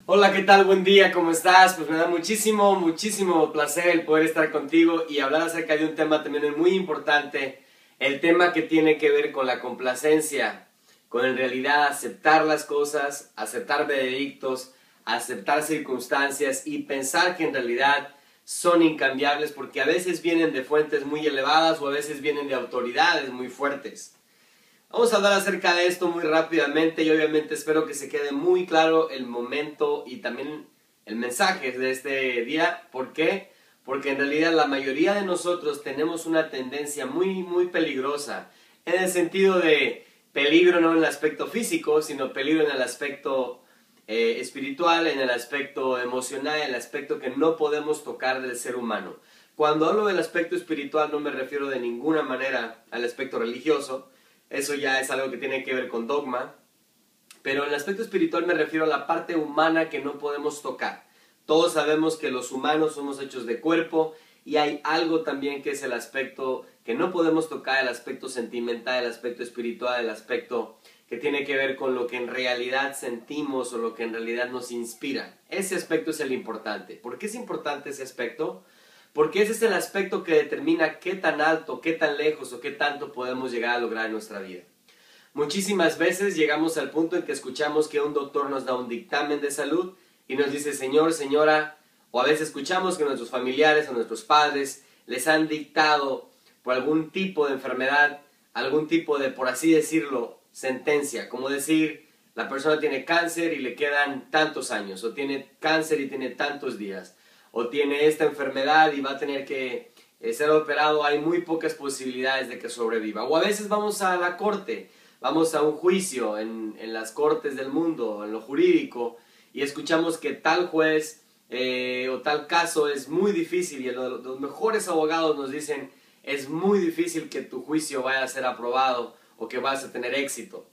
Hola, ¿qué tal? Buen día, ¿cómo estás? Pues me da muchísimo placer el poder estar contigo y hablar acerca de un tema también muy importante, el tema que tiene que ver con la complacencia, con en realidad aceptar las cosas, aceptar veredictos, aceptar circunstancias y pensar que en realidad son incambiables porque a veces vienen de fuentes muy elevadas o a veces vienen de autoridades muy fuertes. Vamos a hablar acerca de esto muy rápidamente y obviamente espero que se quede muy claro el momento y también el mensaje de este día. ¿Por qué? Porque en realidad la mayoría de nosotros tenemos una tendencia muy peligrosa en el sentido de peligro no en el aspecto físico, sino peligro en el aspecto espiritual, en el aspecto emocional, en el aspecto que no podemos tocar del ser humano. Cuando hablo del aspecto espiritual no me refiero de ninguna manera al aspecto religioso. Eso ya es algo que tiene que ver con dogma. Pero en el aspecto espiritual me refiero a la parte humana que no podemos tocar. Todos sabemos que los humanos somos hechos de cuerpo y hay algo también que es el aspecto que no podemos tocar, el aspecto sentimental, el aspecto espiritual, el aspecto que tiene que ver con lo que en realidad sentimos o lo que en realidad nos inspira. Ese aspecto es el importante. ¿Por qué es importante ese aspecto? Porque ese es el aspecto que determina qué tan alto, qué tan lejos o qué tanto podemos llegar a lograr en nuestra vida. Muchísimas veces llegamos al punto en que escuchamos que un doctor nos da un dictamen de salud y nos dice señor, señora, o a veces escuchamos que nuestros familiares o nuestros padres les han dictado por algún tipo de enfermedad, algún tipo de, por así decirlo, sentencia, como decir, la persona tiene cáncer y le quedan tantos años, o tiene cáncer y tiene tantos días, o tiene esta enfermedad y va a tener que ser operado, hay muy pocas posibilidades de que sobreviva. O a veces vamos a la corte, vamos a un juicio en las cortes del mundo, en lo jurídico, y escuchamos que tal juez o tal caso es muy difícil y los mejores abogados nos dicen es muy difícil que tu juicio vaya a ser aprobado o que vas a tener éxito.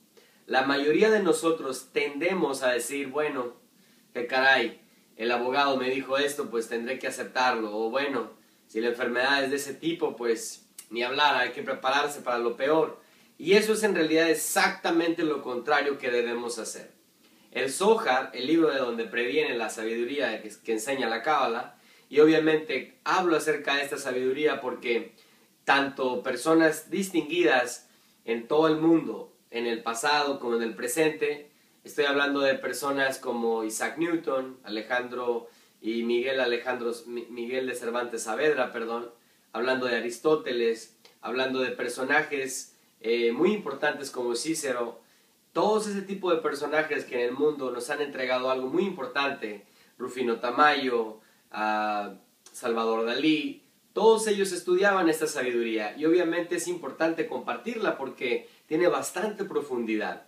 La mayoría de nosotros tendemos a decir, bueno, qué caray, el abogado me dijo esto, pues tendré que aceptarlo. O bueno, si la enfermedad es de ese tipo, pues ni hablar, hay que prepararse para lo peor. Y eso es en realidad exactamente lo contrario que debemos hacer. El Zohar, el libro de donde previene la sabiduría que enseña la Cábala, y obviamente hablo acerca de esta sabiduría porque tanto personas distinguidas en todo el mundo, en el pasado como en el presente, estoy hablando de personas como Isaac Newton, Alejandro y Miguel de Cervantes Saavedra, perdón, hablando de Aristóteles, hablando de personajes muy importantes como Cícero, todos ese tipo de personajes que en el mundo nos han entregado algo muy importante, Rufino Tamayo, Salvador Dalí, todos ellos estudiaban esta sabiduría y obviamente es importante compartirla porque tiene bastante profundidad.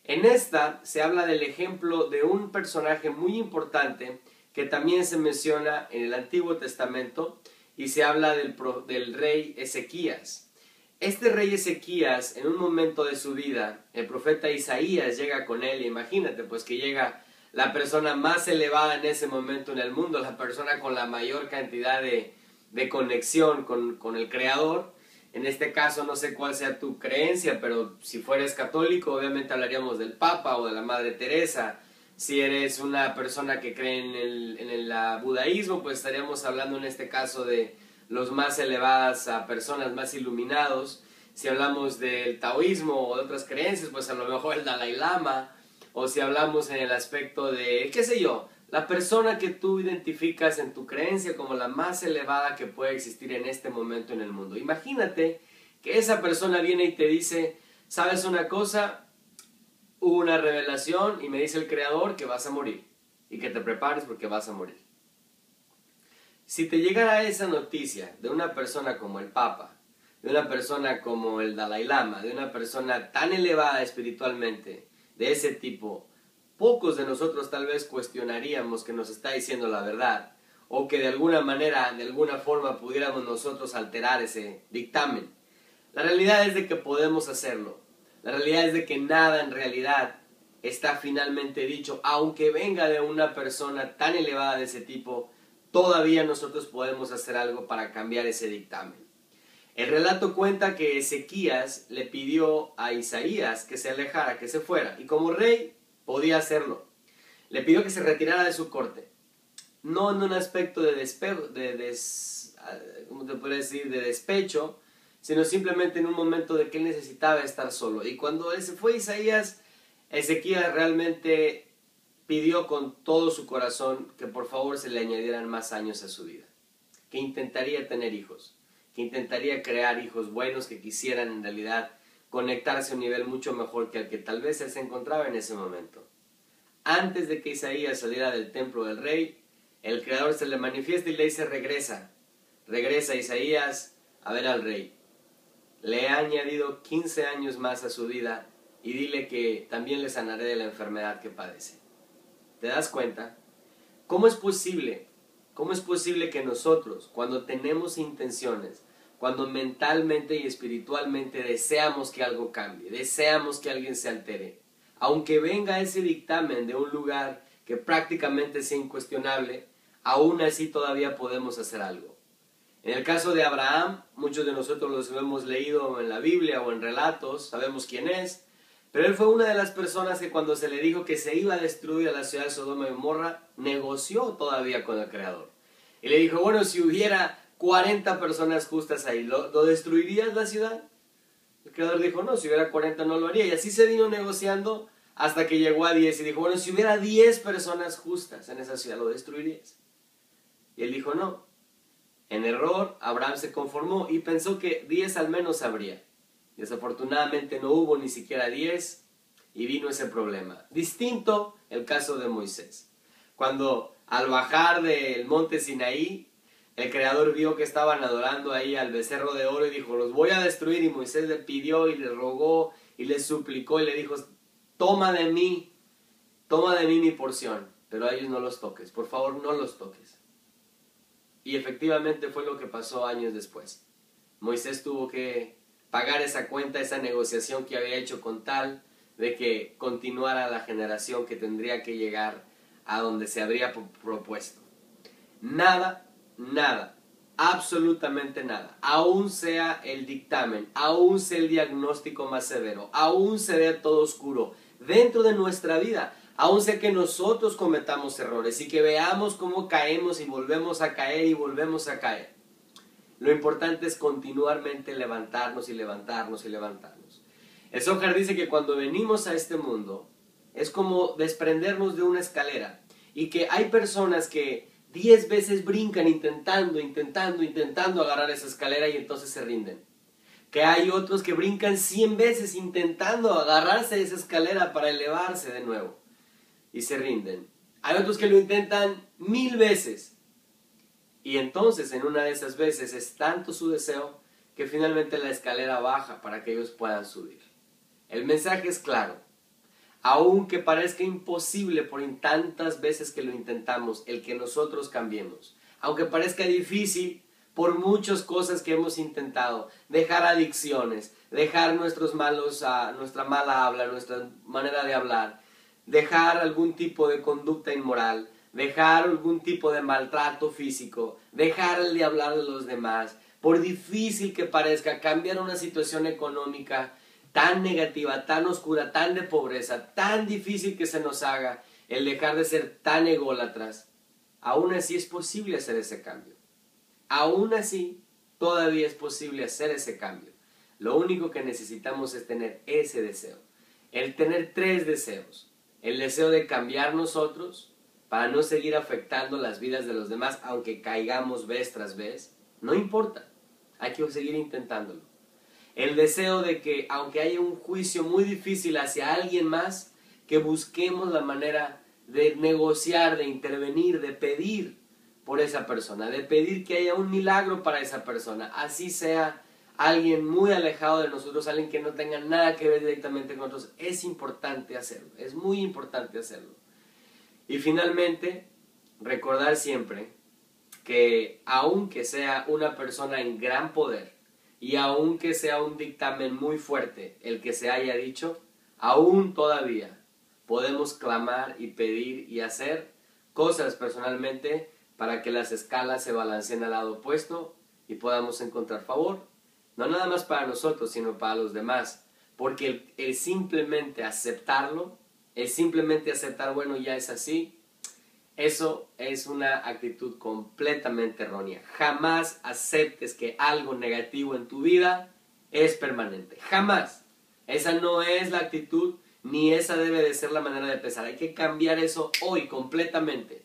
En esta se habla del ejemplo de un personaje muy importante que también se menciona en el Antiguo Testamento y se habla del rey Ezequías. Este rey Ezequías, en un momento de su vida, el profeta Isaías llega con él, y imagínate pues que llega la persona más elevada en ese momento en el mundo, la persona con la mayor cantidad de conexión con el Creador. En este caso no sé cuál sea tu creencia, pero si fueres católico obviamente hablaríamos del Papa o de la Madre Teresa. Si eres una persona que cree en el budaísmo, pues estaríamos hablando en este caso de los más elevadas a personas más iluminados. Si hablamos del taoísmo o de otras creencias, pues a lo mejor el Dalai Lama. O si hablamos en el aspecto de, qué sé yo, la persona que tú identificas en tu creencia como la más elevada que puede existir en este momento en el mundo. Imagínate que esa persona viene y te dice, ¿sabes una cosa? Hubo una revelación y me dice el Creador que vas a morir y que te prepares porque vas a morir. Si te llegara esa noticia de una persona como el Papa, de una persona como el Dalai Lama, de una persona tan elevada espiritualmente, de ese tipo, pocos de nosotros tal vez cuestionaríamos que nos está diciendo la verdad, o que de alguna manera, de alguna forma pudiéramos nosotros alterar ese dictamen. La realidad es de que podemos hacerlo. La realidad es de que nada en realidad está finalmente dicho, aunque venga de una persona tan elevada de ese tipo, todavía nosotros podemos hacer algo para cambiar ese dictamen. El relato cuenta que Ezequías le pidió a Isaías que se alejara, que se fuera, y como rey podía hacerlo. le pidió que se retirara de su corte. No en un aspecto de ¿cómo te puedo decir? De despecho, sino simplemente en un momento de que él necesitaba estar solo. Y cuando él se fue Isaías, Ezequías realmente pidió con todo su corazón que por favor se le añadieran más años a su vida, que intentaría tener hijos, que intentaría crear hijos buenos que quisieran en realidad conectarse a un nivel mucho mejor que al que tal vez él se encontraba en ese momento. Antes de que Isaías saliera del templo del rey, el Creador se le manifiesta y le dice: regresa Isaías a ver al rey. Le he añadido 15 años más a su vida y dile que también le sanaré de la enfermedad que padece. ¿Te das cuenta? ¿Cómo es posible? ¿Cómo es posible que nosotros, cuando tenemos intenciones, cuando mentalmente y espiritualmente deseamos que algo cambie, deseamos que alguien se altere, aunque venga ese dictamen de un lugar que prácticamente sea incuestionable, aún así todavía podemos hacer algo? En el caso de Abraham, muchos de nosotros lo hemos leído en la Biblia o en relatos, sabemos quién es, pero él fue una de las personas que cuando se le dijo que se iba a destruir a la ciudad de Sodoma y Gomorra, negoció todavía con el Creador. Y le dijo: bueno, si hubiera 40 personas justas ahí, ¿lo destruirías la ciudad? El Creador dijo: no, si hubiera 40 no lo haría. Y así se vino negociando hasta que llegó a 10 y dijo: bueno, si hubiera 10 personas justas en esa ciudad, ¿lo destruirías? Y él dijo: no. En error, Abraham se conformó y pensó que 10 al menos habría. Desafortunadamente no hubo ni siquiera 10 y vino ese problema. Distinto el caso de Moisés. Cuando al bajar del monte Sinaí, el Creador vio que estaban adorando ahí al becerro de oro y dijo: los voy a destruir. Y Moisés le pidió y le rogó y le suplicó y le dijo: toma de mí mi porción, pero a ellos no los toques, por favor no los toques. Y efectivamente fue lo que pasó años después. Moisés tuvo que pagar esa cuenta, esa negociación que había hecho con tal de que continuara la generación que tendría que llegar a donde se habría propuesto. Nada, absolutamente nada, aún sea el dictamen, aún sea el diagnóstico más severo, aún se vea todo oscuro dentro de nuestra vida, aún sea que nosotros cometamos errores y que veamos cómo caemos y volvemos a caer y volvemos a caer. Lo importante es continuamente levantarnos y levantarnos y levantarnos. El Zohar dice que cuando venimos a este mundo es como desprendernos de una escalera y que hay personas que 10 veces brincan intentando agarrar esa escalera y entonces se rinden. Que hay otros que brincan 100 veces intentando agarrarse de esa escalera para elevarse de nuevo y se rinden. Hay otros que lo intentan 1000 veces y entonces en una de esas veces es tanto su deseo que finalmente la escalera baja para que ellos puedan subir. El mensaje es claro. Aunque parezca imposible por tantas veces que lo intentamos, el que nosotros cambiemos, aunque parezca difícil por muchas cosas que hemos intentado, dejar adicciones, dejar nuestra mala habla, nuestra manera de hablar, dejar algún tipo de conducta inmoral, dejar algún tipo de maltrato físico, dejar el de hablar de los demás, por difícil que parezca, cambiar una situación económica tan negativa, tan oscura, tan de pobreza, tan difícil que se nos haga el dejar de ser tan ególatras, aún así es posible hacer ese cambio. Aún así, todavía es posible hacer ese cambio. Lo único que necesitamos es tener ese deseo. El tener 3 deseos. El deseo de cambiar nosotros para no seguir afectando las vidas de los demás, aunque caigamos vez tras vez. No importa, hay que seguir intentándolo. El deseo de que, aunque haya un juicio muy difícil hacia alguien más, que busquemos la manera de negociar, de intervenir, de pedir por esa persona, de pedir que haya un milagro para esa persona, así sea alguien muy alejado de nosotros, alguien que no tenga nada que ver directamente con nosotros. Es importante hacerlo, es muy importante hacerlo. Y finalmente, recordar siempre que aunque sea una persona en gran poder, y aunque sea un dictamen muy fuerte el que se haya dicho, aún todavía podemos clamar y pedir y hacer cosas personalmente para que las escalas se balanceen al lado opuesto y podamos encontrar favor, no nada más para nosotros, sino para los demás, porque el simplemente aceptarlo es simplemente aceptar, bueno, ya es así, eso es una actitud completamente errónea. Jamás aceptes que algo negativo en tu vida es permanente. Jamás. Esa no es la actitud, ni esa debe de ser la manera de pensar. Hay que cambiar eso hoy completamente.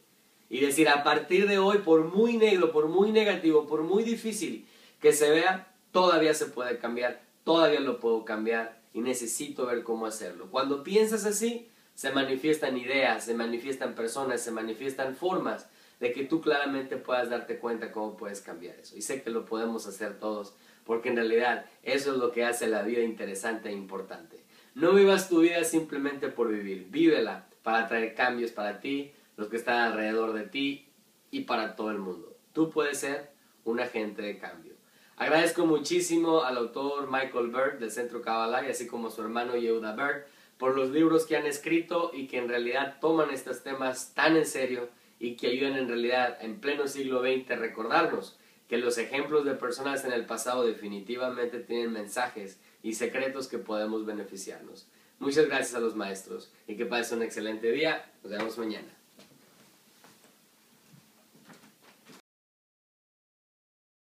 Y decir, a partir de hoy, por muy negro, por muy negativo, por muy difícil que se vea, todavía se puede cambiar, todavía lo puedo cambiar y necesito ver cómo hacerlo. Cuando piensas así, se manifiestan ideas, se manifiestan personas, se manifiestan formas de que tú claramente puedas darte cuenta cómo puedes cambiar eso. Y sé que lo podemos hacer todos, porque en realidad eso es lo que hace la vida interesante e importante. No vivas tu vida simplemente por vivir, vívela para traer cambios para ti, los que están alrededor de ti y para todo el mundo. Tú puedes ser un agente de cambio. Agradezco muchísimo al autor Michael Bird del Centro Kabbalah y así como a su hermano Yehuda Bird por los libros que han escrito y que en realidad toman estos temas tan en serio y que ayudan en realidad en pleno siglo XX a recordarnos que los ejemplos de personas en el pasado definitivamente tienen mensajes y secretos que podemos beneficiarnos. Muchas gracias a los maestros y que pasen un excelente día. Nos vemos mañana.